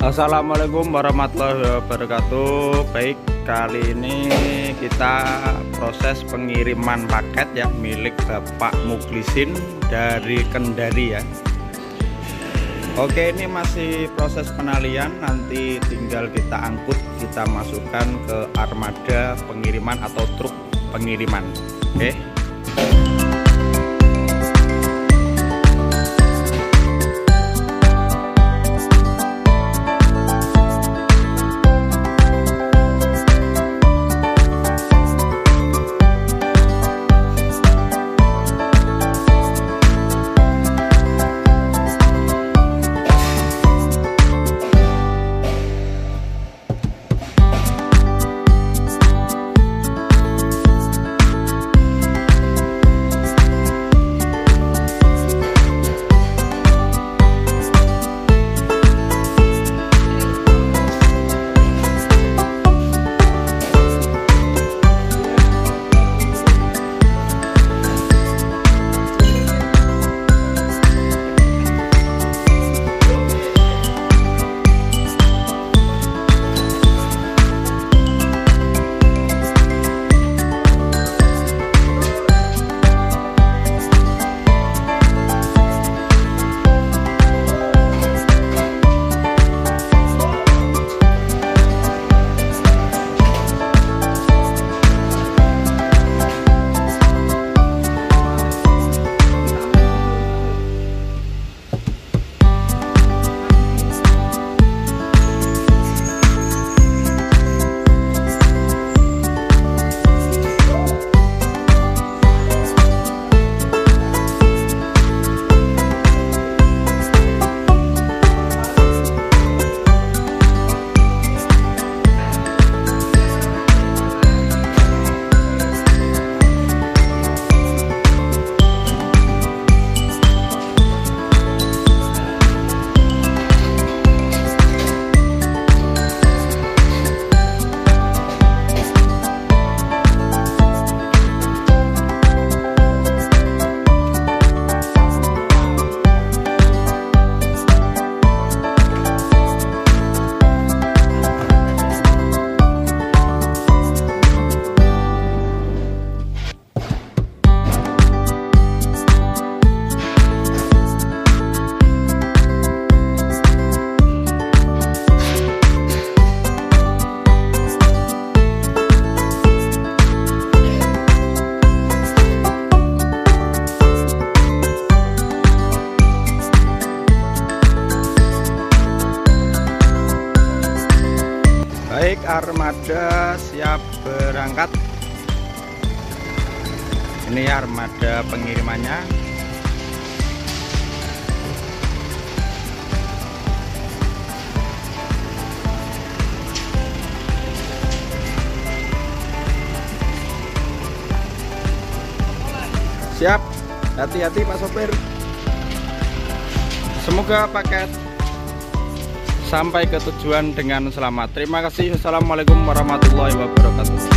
Assalamualaikum warahmatullahi wabarakatuh. Baik, kali ini kita proses pengiriman paket ya milik Bapak Mukhlisin dari Kendari ya. Oke, ini masih proses penalian, nanti tinggal kita angkut, kita masukkan ke armada pengiriman atau truk pengiriman. Oke. Baik, armada siap berangkat. Ini armada pengirimannya. Siap, hati-hati Pak Sopir. Semoga paket sampai ke tujuan dengan selamat. Terima kasih. Assalamualaikum warahmatullahi wabarakatuh.